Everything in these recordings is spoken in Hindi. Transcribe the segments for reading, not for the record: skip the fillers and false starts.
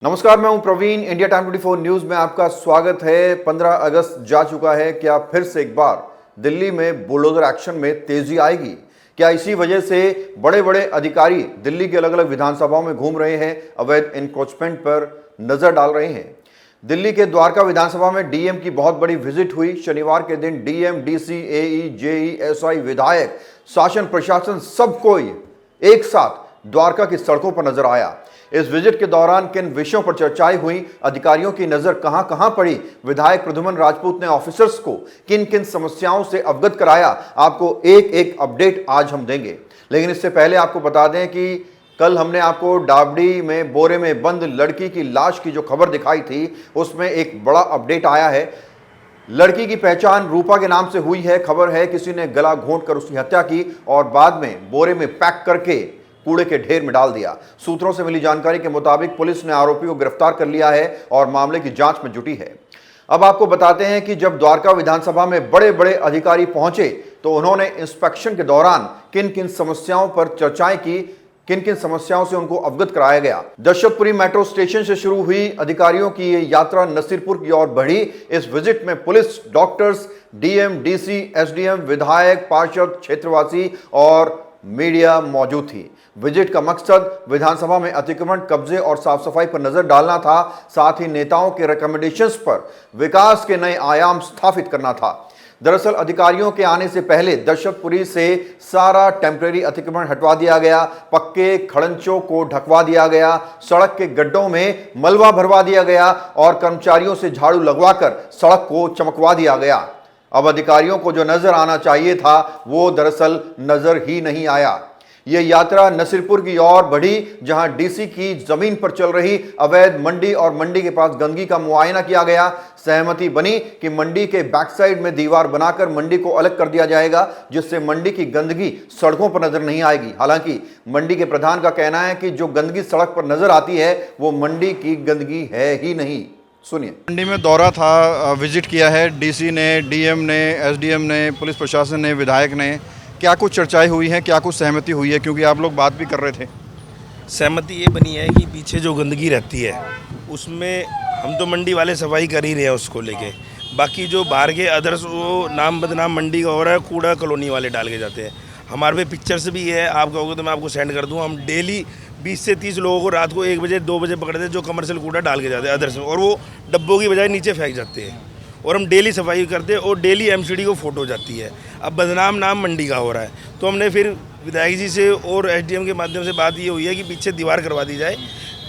नमस्कार, मैं हूं प्रवीण। इंडिया टाइम 24 न्यूज में आपका स्वागत है। 15 अगस्त जा चुका है। क्या फिर से एक बार दिल्ली में बुलडोजर एक्शन में तेजी आएगी? क्या इसी वजह से बड़े बड़े अधिकारी दिल्ली के अलग अलग विधानसभाओं में घूम रहे हैं, अवैध एनक्रोचमेंट पर नजर डाल रहे हैं? दिल्ली के द्वारका विधानसभा में डीएम की बहुत बड़ी विजिट हुई। शनिवार के दिन डीएम, डीसी, एई, जेई, एसआई, विधायक, शासन प्रशासन सब कोई एक साथ द्वारका की सड़कों पर नजर आया। इस विजिट के दौरान किन विषयों पर चर्चाएं हुई, अधिकारियों की नजर कहां कहां पड़ी, विधायक प्रद्युम्न राजपूत ने ऑफिसर्स को किन किन समस्याओं से अवगत कराया, आपको एक एक अपडेट आज हम देंगे। लेकिन इससे पहले आपको बता दें कि कल हमने आपको डाबडी में बोरे में बंद लड़की की लाश की जो खबर दिखाई थी, उसमें एक बड़ा अपडेट आया है। लड़की की पहचान रूपा के नाम से हुई है। खबर है किसी ने गला घोंट कर उसकी हत्या की और बाद में बोरे में पैक करके कूड़े के ढेर में डाल दिया। सूत्रों से मिली जानकारी के मुताबिक पुलिस ने आरोपी को गिरफ्तार कर लिया है और मामले की जांच में जुटी है। अब आपको बताते हैं कि जब द्वारका विधानसभा में बड़े बड़े अधिकारी पहुंचे तो उन्होंने इंस्पेक्शन के दौरान किन किन समस्याओं पर चर्चाएं की, किन किन समस्याओं से उनको अवगत कराया गया। दशरथपुरी मेट्रो स्टेशन से शुरू हुई अधिकारियों की ये यात्रा नसीरपुर की ओर बढ़ी। इस विजिट में police, doctors, DM, DC, SDM, विधायक, पार्षद, क्षेत्रवासी और मीडिया मौजूद थी। विजिट का मकसद विधानसभा में अतिक्रमण, कब्जे और साफ सफाई पर नजर डालना था। साथ ही नेताओं के रिकमेंडेशंस पर विकास के नए आयाम स्थापित करना था। दरअसल अधिकारियों के आने से पहले दशरथपुरी से सारा टेम्परेरी अतिक्रमण हटवा दिया गया, पक्के खड़ंचों को ढकवा दिया गया, सड़क के गड्ढों में मलबा भरवा दिया गया और कर्मचारियों से झाड़ू लगवाकर सड़क को चमकवा दिया गया। अब अधिकारियों को जो नजर आना चाहिए था वो दरअसल नजर ही नहीं आया। यह यात्रा नसीरपुर की ओर बढ़ी, जहां डीसी की जमीन पर चल रही अवैध मंडी और मंडी के पास गंदगी का मुआयना किया गया। सहमति बनी कि मंडी के बैक साइड में दीवार बनाकर मंडी को अलग कर दिया जाएगा, जिससे मंडी की गंदगी सड़कों पर नजर नहीं आएगी। हालांकि मंडी के प्रधान का कहना है कि जो गंदगी सड़क पर नजर आती है वो मंडी की गंदगी है ही नहीं। सुनिए। मंडी में दौरा था, विजिट किया है डीसी ने, डीएम ने, एसडीएम ने, पुलिस प्रशासन ने, विधायक ने। क्या कुछ चर्चाएं हुई हैं, क्या कुछ सहमति हुई है? क्योंकि आप लोग बात भी कर रहे थे। सहमति ये बनी है कि पीछे जो गंदगी रहती है उसमें हम तो मंडी वाले सफाई कर ही रहे हैं उसको लेके। बाकी जो बाहर के अदर्स वो नाम बदनाम मंडी का हो रहा है, कूड़ा कॉलोनी वाले डाल के जाते हैं। हमारे पे पिक्चर्स भी है, आप कहोगे तो मैं आपको सेंड कर दूँ। हम डेली 20 से 30 लोगों को रात को 1 बजे 2 बजे पकड़ते हैं जो कमर्शियल कूड़ा डाल के जाते हैं अदर्स में, और वो डब्बों की बजाय नीचे फेंक जाते हैं। और हम डेली सफाई करते हैं और डेली एमसीडी को फ़ोटो जाती है। अब बदनाम नाम मंडी का हो रहा है, तो हमने फिर विधायक जी से और एसडीएम के माध्यम से बात ये हुई है कि पीछे दीवार करवा दी जाए।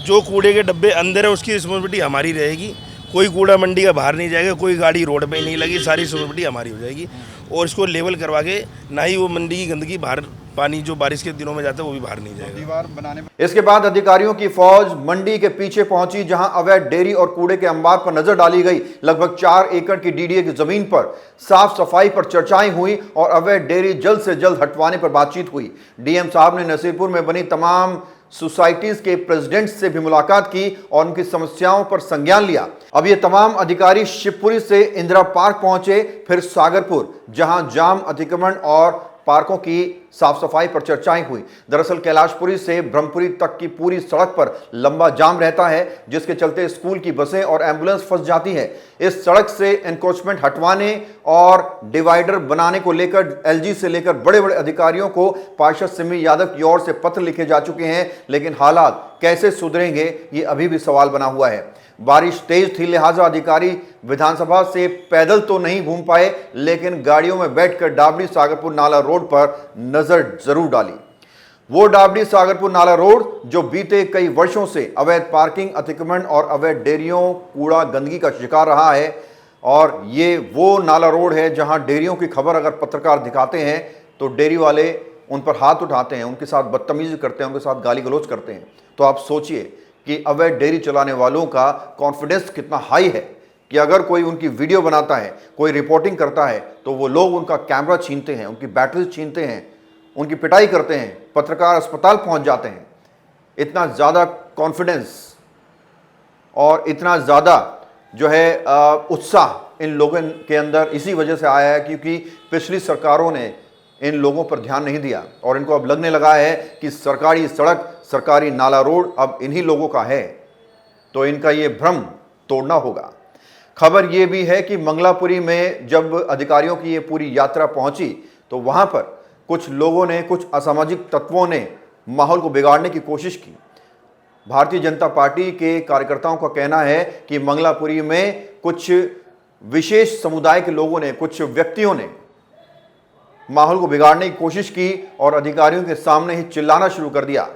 जो कूड़े के डब्बे अंदर है उसकी रिस्पॉन्सिबिलिटी हमारी रहेगी। कोई कूड़ा मंडी का बाहर नहीं जाएगा, कोई गाड़ी रोड पे नहीं लगी, सारी रिस्पॉन्सिबिलिटी हमारी हो जाएगी। और इसको लेवल करवा के ना ही वो मंडी की गंदगी बाहर, पानी जो बारिश के दिनों में जाता है वो भी बाहर नहीं जाएगा। दीवार बनाने में इसके बाद अधिकारियों की फौज मंडी के पीछे पहुंची, जहां अवैध डेयरी और कूड़े के अंबार पर नजर डाली गई। लगभग 4 एकड़ की डीडीए की जमीन पर साफ सफाई पर चर्चाएं हुई और अवैध डेयरी जल्द से जल्द हटवाने पर बातचीत हुई। डीएम साहब ने नसीरपुर में बनी तमाम सोसाइटीज के प्रेसिडेंट से भी मुलाकात की और उनकी समस्याओं पर संज्ञान लिया। अब ये तमाम अधिकारी शिवपुरी से इंदिरा पार्क पहुंचे, फिर सागरपुर, जहां जाम, अतिक्रमण और पार्कों की साफ सफाई पर चर्चाएं हुई। दरअसल कैलाशपुरी से ब्रह्मपुरी तक की पूरी सड़क पर लंबा जाम रहता है, जिसके चलते स्कूल की बसें और एम्बुलेंस फंस जाती हैं। इस सड़क से एनक्रोचमेंट हटवाने और डिवाइडर बनाने को लेकर एलजी से लेकर बड़े बड़े अधिकारियों को पार्षद सिमी यादव की ओर से पत्र लिखे जा चुके हैं, लेकिन हालात कैसे सुधरेंगे ये अभी भी सवाल बना हुआ है। बारिश तेज थी, लिहाजा अधिकारी विधानसभा से पैदल तो नहीं घूम पाए, लेकिन गाड़ियों में बैठकर डाबडी सागरपुर नाला रोड पर नजर जरूर डाली। वो डाबडी सागरपुर नाला रोड जो बीते कई वर्षों से अवैध पार्किंग, अतिक्रमण और अवैध डेयरियों, कूड़ा, गंदगी का शिकार रहा है। और ये वो नाला रोड है जहां डेयरियों की खबर अगर पत्रकार दिखाते हैं तो डेयरी वाले उन पर हाथ उठाते हैं, उनके साथ बदतमीजी करते हैं, उनके साथ गाली गलौज करते हैं। तो आप सोचिए कि अवैध डेयरी चलाने वालों का कॉन्फिडेंस कितना हाई है कि अगर कोई उनकी वीडियो बनाता है, कोई रिपोर्टिंग करता है, तो वो लोग उनका कैमरा छीनते हैं, उनकी बैटरीज छीनते हैं, उनकी पिटाई करते हैं, पत्रकार अस्पताल पहुंच जाते हैं। इतना ज़्यादा कॉन्फिडेंस और इतना ज़्यादा जो है उत्साह इन लोगों के अंदर इसी वजह से आया है क्योंकि पिछली सरकारों ने इन लोगों पर ध्यान नहीं दिया और इनको अब लगने लगा है कि सरकारी सड़क, सरकारी नाला रोड अब इन्हीं लोगों का है। तो इनका ये भ्रम तोड़ना होगा। खबर ये भी है कि मंगलापुरी में जब अधिकारियों की ये पूरी यात्रा पहुंची तो वहां पर कुछ लोगों ने, कुछ असामाजिक तत्वों ने माहौल को बिगाड़ने की कोशिश की। भारतीय जनता पार्टी के कार्यकर्ताओं का कहना है कि मंगलापुरी में कुछ विशेष समुदाय के लोगों ने, कुछ व्यक्तियों ने माहौल को बिगाड़ने की कोशिश की और अधिकारियों के सामने ही चिल्लाना शुरू कर दिया।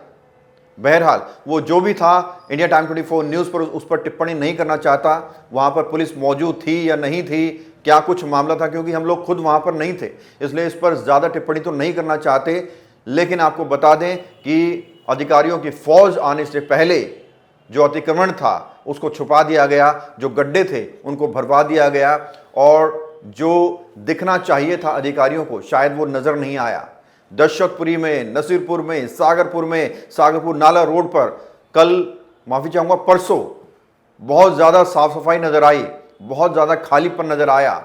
बहरहाल वो जो भी था, इंडिया टाइम 24 न्यूज़ पर उस पर टिप्पणी नहीं करना चाहता। वहाँ पर पुलिस मौजूद थी या नहीं थी, क्या कुछ मामला था, क्योंकि हम लोग खुद वहाँ पर नहीं थे, इसलिए इस पर ज़्यादा टिप्पणी तो नहीं करना चाहते। लेकिन आपको बता दें कि अधिकारियों की फौज आने से पहले जो अतिक्रमण था उसको छुपा दिया गया, जो गड्ढे थे उनको भरवा दिया गया और जो दिखना चाहिए था अधिकारियों को शायद वो नज़र नहीं आया। दशरथपुरी में, नसीरपुर में, सागरपुर नाला रोड पर कल, माफ़ी चाहूँगा, परसों बहुत ज़्यादा साफ सफाई नज़र आई, बहुत ज़्यादा खालीपन नज़र आया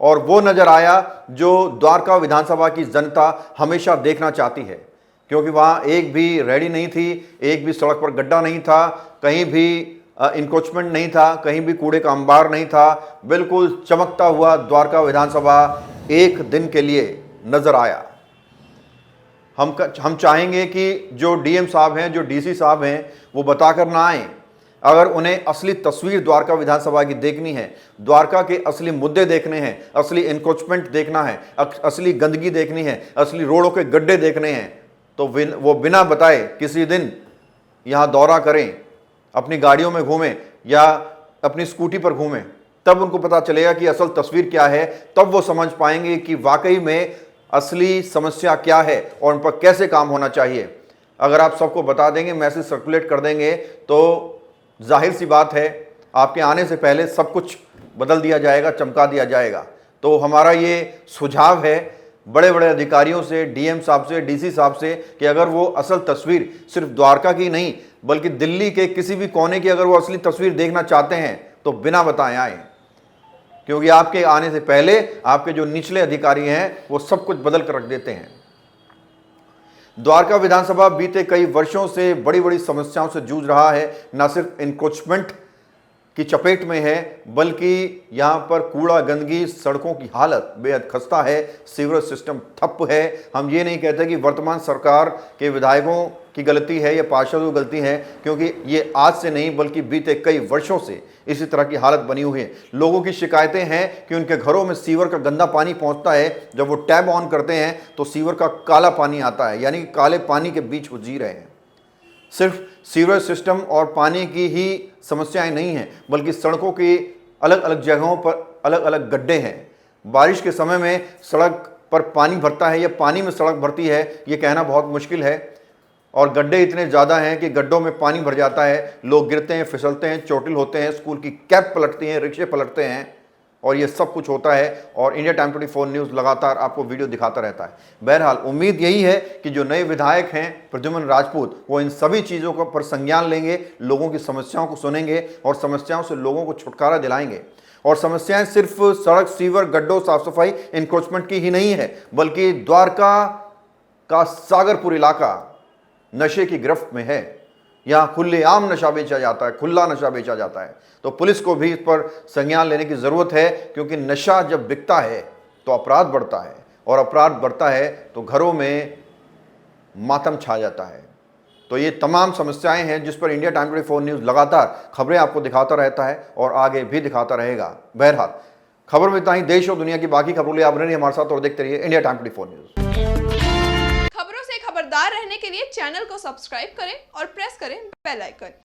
और वो नज़र आया जो द्वारका विधानसभा की जनता हमेशा देखना चाहती है, क्योंकि वहाँ एक भी रेहड़ी नहीं थी, एक भी सड़क पर गड्ढा नहीं था, कहीं भी इंक्रोचमेंट नहीं था, कहीं भी कूड़े का अंबार नहीं था। बिल्कुल चमकता हुआ द्वारका विधानसभा एक दिन के लिए नज़र आया। हम चाहेंगे कि जो डीएम साहब हैं, जो डीसी साहब हैं, वो बताकर ना आएँ। अगर उन्हें असली तस्वीर द्वारका विधानसभा की देखनी है, द्वारका के असली मुद्दे देखने हैं, असली इंक्रोचमेंट देखना है, असली गंदगी देखनी है, असली रोडों के गड्ढे देखने हैं, तो वो बिना बताए किसी दिन यहाँ दौरा करें, अपनी गाड़ियों में घूमें या अपनी स्कूटी पर घूमें, तब उनको पता चलेगा कि असल तस्वीर क्या है। तब वो समझ पाएंगे कि वाकई में असली समस्या क्या है और उन पर कैसे काम होना चाहिए। अगर आप सबको बता देंगे, मैसेज सर्कुलेट कर देंगे, तो जाहिर सी बात है आपके आने से पहले सब कुछ बदल दिया जाएगा, चमका दिया जाएगा। तो हमारा ये सुझाव है बड़े बड़े अधिकारियों से, डीएम साहब से, डीसी साहब से, कि अगर वो असल तस्वीर सिर्फ द्वारका की नहीं बल्कि दिल्ली के किसी भी कोने की अगर वो असली तस्वीर देखना चाहते हैं तो बिना बताए आए, क्योंकि आपके आने से पहले आपके जो निचले अधिकारी हैं वो सब कुछ बदल कर रख देते हैं। द्वारका विधानसभा बीते कई वर्षों से बड़ी बड़ी समस्याओं से जूझ रहा है। न सिर्फ इंक्रोचमेंट की चपेट में है, बल्कि यहाँ पर कूड़ा, गंदगी, सड़कों की हालत बेहद खस्ता है, सीवरेज सिस्टम ठप है। हम ये नहीं कहते कि वर्तमान सरकार के विधायकों की गलती है या पार्षदों की गलती है, क्योंकि ये आज से नहीं बल्कि बीते कई वर्षों से इसी तरह की हालत बनी हुई है। लोगों की शिकायतें हैं कि उनके घरों में सीवर का गंदा पानी पहुंचता है, जब वो टैप ऑन करते हैं तो सीवर का काला पानी आता है, यानी काले पानी के बीच वो जी रहे हैं। सिर्फ सीवरेज सिस्टम और पानी की ही समस्याएं नहीं हैं, बल्कि सड़कों की अलग अलग जगहों पर अलग अलग गड्ढे हैं। बारिश के समय में सड़क पर पानी भरता है या पानी में सड़क भरती है, ये कहना बहुत मुश्किल है। और गड्ढे इतने ज़्यादा हैं कि गड्ढों में पानी भर जाता है, लोग गिरते हैं, फिसलते हैं, चोटिल होते हैं, स्कूल की कैब पलटती हैं, रिक्शे पलटते हैं, और ये सब कुछ होता है। और इंडिया टाइम 24 न्यूज़ लगातार आपको वीडियो दिखाता रहता है। बहरहाल उम्मीद यही है कि जो नए विधायक हैं प्रद्युम्न राजपूत, वो इन सभी चीज़ों को पर संज्ञान लेंगे, लोगों की समस्याओं को सुनेंगे और समस्याओं से लोगों को छुटकारा दिलाएंगे। और समस्याएं सिर्फ सड़क, सीवर, गड्ढों, साफ सफाई, इंक्रोचमेंट की ही नहीं है, बल्कि द्वारका का सागरपुर इलाका नशे की गिरफ्त में है। यहाँ खुलेआम नशा बेचा जाता है, खुला नशा बेचा जाता है। तो पुलिस को भी इस पर संज्ञान लेने की ज़रूरत है, क्योंकि नशा जब बिकता है तो अपराध बढ़ता है, और अपराध बढ़ता है तो घरों में मातम छा जाता है। तो ये तमाम समस्याएं हैं जिस पर इंडिया टाइम 24 न्यूज़ लगातार खबरें आपको दिखाता रहता है और आगे भी दिखाता रहेगा। बहरहाल खबर में इतना ही। देश और दुनिया की बाकी खबरों के लिए आप रहिए हमारे साथ और देखते रहिए इंडिया टाइम 24 न्यूज़। खबरों से खबरदार रहने के लिए चैनल को सब्सक्राइब करें और प्रेस करें बेल आइकन।